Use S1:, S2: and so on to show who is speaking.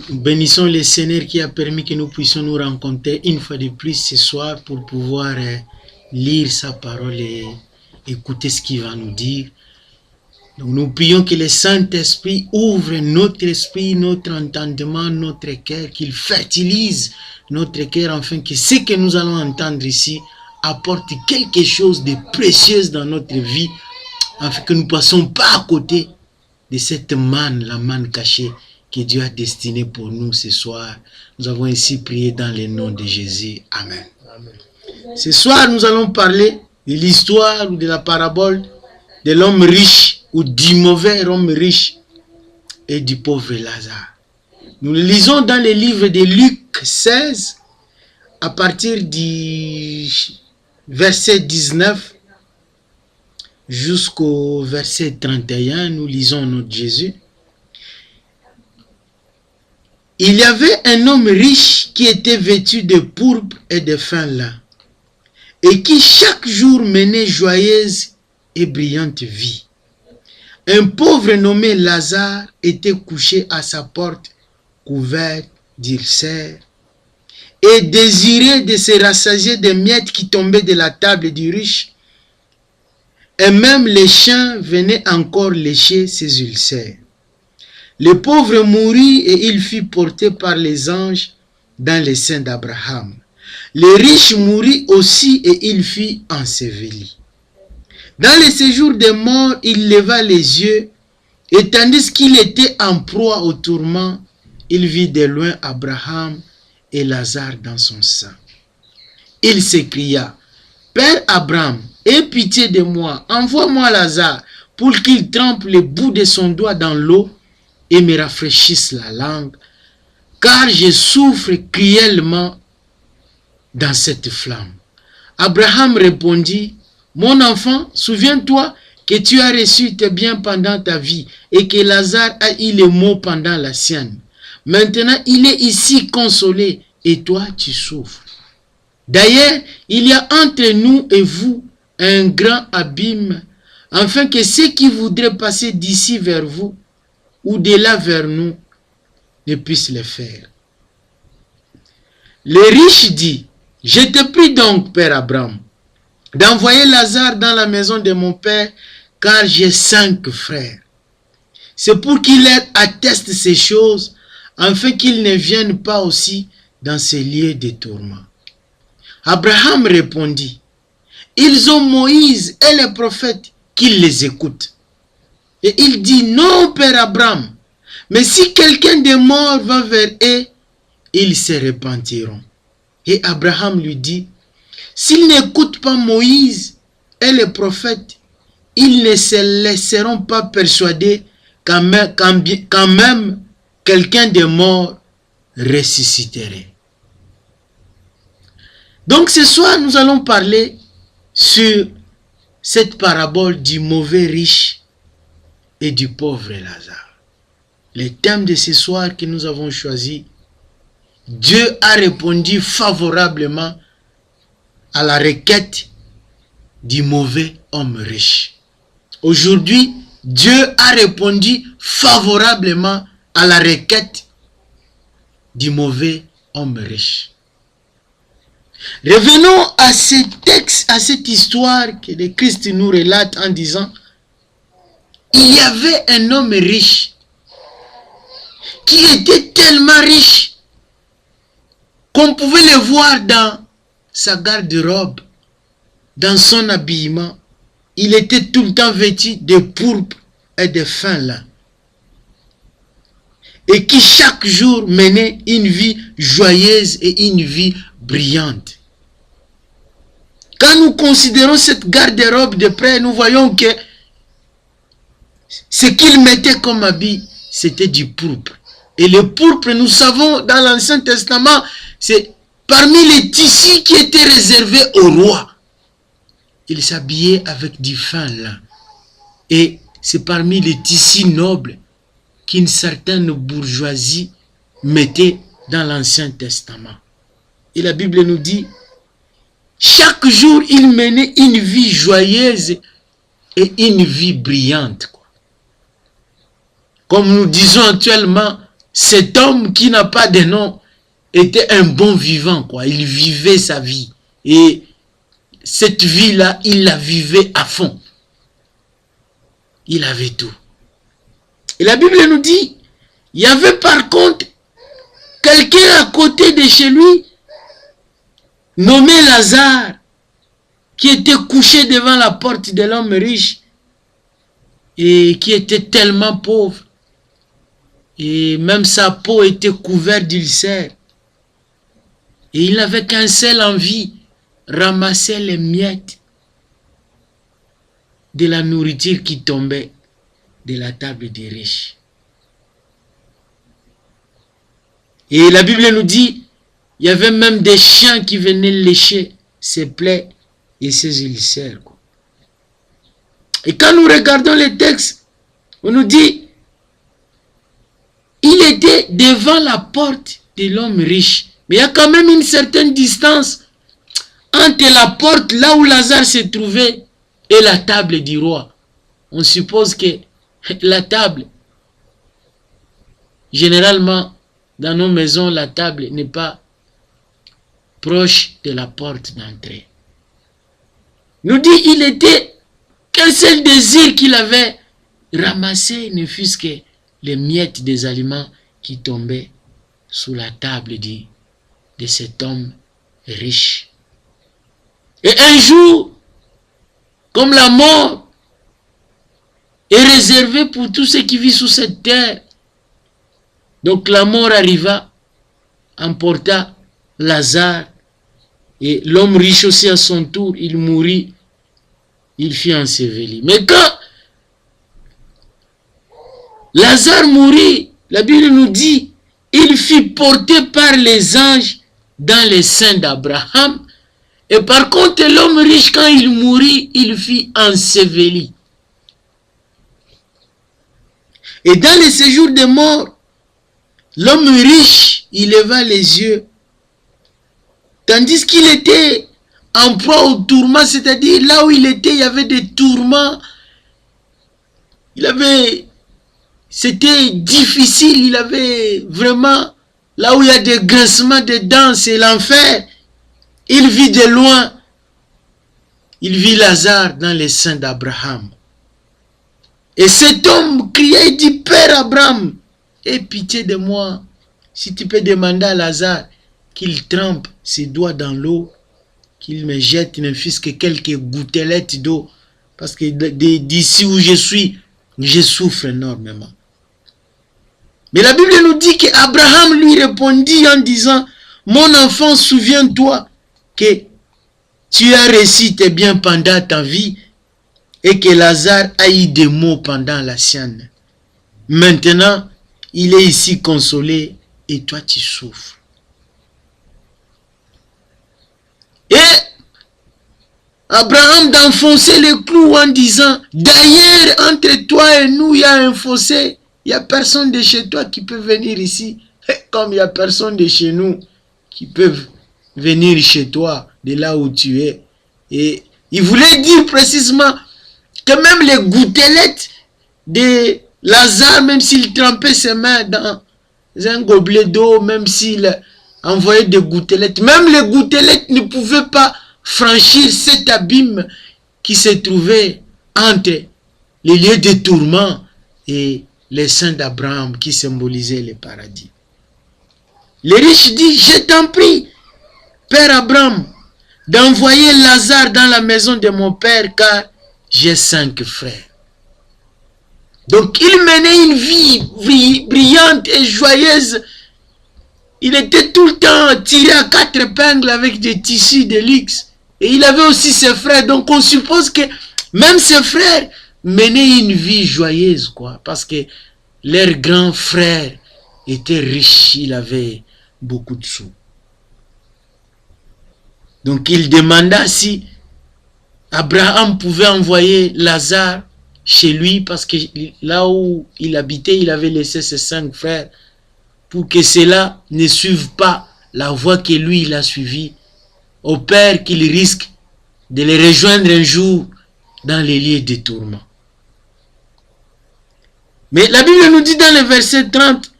S1: Nous bénissons le Seigneur qui a permis que nous puissions nous rencontrer une fois de plus ce soir pour pouvoir lire sa parole et écouter ce qu'il va nous dire. Donc nous prions que le Saint-Esprit ouvre notre esprit, notre entendement, notre cœur, qu'il fertilise notre cœur afin que ce que nous allons entendre ici apporte quelque chose de précieux dans notre vie, afin que nous ne passions pas à côté de cette manne, la manne cachée que Dieu a destinée pour nous ce soir. Nous avons ainsi prié dans le nom de Jésus. Amen. Amen. Ce soir, nous allons parler de l'histoire ou de la parabole de l'homme riche ou du mauvais homme riche et du pauvre Lazare. Nous le lisons dans le livre de Luc 16 à partir du verset 19 jusqu'au verset 31. Nous lisons notre Jésus. Il y avait un homme riche qui était vêtu de pourpre et de fin lin, et qui chaque jour menait joyeuse et brillante vie. Un pauvre nommé Lazare était couché à sa porte, couvert d'ulcères, et désirait de se rassasier des miettes qui tombaient de la table du riche, et même les chiens venaient encore lécher ses ulcères. Le pauvre mourut et il fut porté par les anges dans les seins d'Abraham. Le riche mourut aussi et il fut enseveli. Dans le séjour des morts, il leva les yeux et tandis qu'il était en proie au tourment, il vit de loin Abraham et Lazare dans son sein. Il s'écria: Père Abraham, aie pitié de moi, envoie-moi Lazare pour qu'il trempe le bout de son doigt dans l'eau et me rafraîchisse la langue, car je souffre cruellement dans cette flamme. Abraham répondit: Mon enfant, souviens-toi que tu as reçu tes biens pendant ta vie et que Lazare a eu les maux pendant la sienne. Maintenant, il est ici consolé et toi, tu souffres. D'ailleurs, il y a entre nous et vous un grand abîme, afin que ceux qui voudraient passer d'ici vers vous ou de là vers nous ne puissent le faire. Le riche dit: Je te prie donc, Père Abraham, d'envoyer Lazare dans la maison de mon père, car j'ai 5 frères. C'est pour qu'il leur atteste ces choses, afin qu'ils ne viennent pas aussi dans ces lieux de tourment. Abraham répondit: Ils ont Moïse et les prophètes, qu'ils les écoutent. Et il dit: Non, Père Abraham, mais si quelqu'un des morts va vers eux, ils se repentiront. Et Abraham lui dit: S'ils n'écoutent pas Moïse et les prophètes, ils ne se laisseront pas persuader quand même quelqu'un des morts ressusciterait. Donc ce soir, nous allons parler sur cette parabole du mauvais riche et du pauvre Lazare. Le thème de ce soir que nous avons choisi: Dieu a répondu favorablement à la requête du mauvais homme riche. Aujourd'hui, Dieu a répondu favorablement à la requête du mauvais homme riche. Revenons à ce texte, à cette histoire que le Christ nous relate en disant: il y avait un homme riche qui était tellement riche qu'on pouvait le voir dans sa garde-robe, dans son habillement. Il était tout le temps vêtu de pourpre et de fin lin, et qui chaque jour menait une vie joyeuse et une vie brillante. Quand nous considérons cette garde-robe de près, nous voyons que ce qu'il mettait comme habit, c'était du pourpre. Et le pourpre, nous savons, dans l'Ancien Testament, c'est parmi les tissus qui étaient réservés au roi. Il s'habillait avec du fin lin. Et c'est parmi les tissus nobles qu'une certaine bourgeoisie mettait dans l'Ancien Testament. Et la Bible nous dit: chaque jour, il menait une vie joyeuse et une vie brillante. Comme nous disons actuellement, cet homme qui n'a pas de nom était un bon vivant, quoi. Il vivait sa vie. Et cette vie-là, il la vivait à fond. Il avait tout. Et la Bible nous dit, il y avait par contre quelqu'un à côté de chez lui, nommé Lazare, qui était couché devant la porte de l'homme riche et qui était tellement pauvre. Et même sa peau était couverte d'ulcères. Et il n'avait qu'un seul envie, ramasser les miettes de la nourriture qui tombait de la table des riches. Et la Bible nous dit, il y avait même des chiens qui venaient lécher ses plaies et ses ulcères. Et quand nous regardons les textes, on nous dit, il était devant la porte de l'homme riche. Mais il y a quand même une certaine distance entre la porte là où Lazare se trouvait et la table du roi. On suppose que la table, généralement, dans nos maisons, la table n'est pas proche de la porte d'entrée. Nous dit, il était qu'un seul désir qu'il avait, ramasser ne fût-ce que les miettes des aliments qui tombaient sous la table de cet homme riche. Et un jour, comme la mort est réservée pour tous ceux qui vivent sous cette terre, donc la mort arriva, emporta Lazare, et l'homme riche aussi à son tour, il mourut, il fut enseveli. Mais quand Lazare mourut, la Bible nous dit, il fut porté par les anges dans les seins d'Abraham. Et par contre, l'homme riche, quand il mourut, il fut enseveli. Et dans les séjours de mort, l'homme riche, il leva les yeux. Tandis qu'il était en proie au tourment, c'est-à-dire là où il était, il y avait des tourments. C'était difficile, il avait vraiment, là où il y a des grincements de dents, c'est l'enfer. Il vit de loin, il vit Lazare dans les seins d'Abraham. Et cet homme criait et dit, Père Abraham, aie pitié de moi, si tu peux demander à Lazare qu'il trempe ses doigts dans l'eau, qu'il me jette ne fût-ce que quelques gouttelettes d'eau, parce que d'ici où je suis, je souffre énormément. Mais la Bible nous dit qu'Abraham lui répondit en disant, mon enfant, souviens-toi que tu as réussi tes biens pendant ta vie et que Lazare a eu des maux pendant la sienne. Maintenant, il est ici consolé et toi tu souffres. Et Abraham d'enfoncer le clou en disant, d'ailleurs, entre toi et nous, il y a un fossé. Il n'y a personne de chez toi qui peut venir ici. Comme il n'y a personne de chez nous qui peut venir chez toi, de là où tu es. Et il voulait dire précisément que même les gouttelettes de Lazare, même s'il trempait ses mains dans un gobelet d'eau, même s'il envoyait des gouttelettes, même les gouttelettes ne pouvaient pas franchir cet abîme qui se trouvait entre les lieux de tourment et les seins d'Abraham qui symbolisaient le paradis. Le riche dit, je t'en prie, Père Abraham, d'envoyer Lazare dans la maison de mon père, car j'ai 5 frères. Donc il menait une vie brillante et joyeuse. Il était tout le temps tiré à 4 épingles avec des tissus de luxe. Et il avait aussi ses frères. Donc on suppose que même ses frères menaient une vie joyeuse, quoi. Parce que leur grand frère était riche. Il avait beaucoup de sous. Donc il demanda si Abraham pouvait envoyer Lazare chez lui, parce que là où il habitait, il avait laissé ses 5 frères, pour que ceux-là ne suivent pas la voie que lui il a suivie, au père qu'il risque de les rejoindre un jour dans les lieux de tourment. Mais la Bible nous dit dans le verset 30,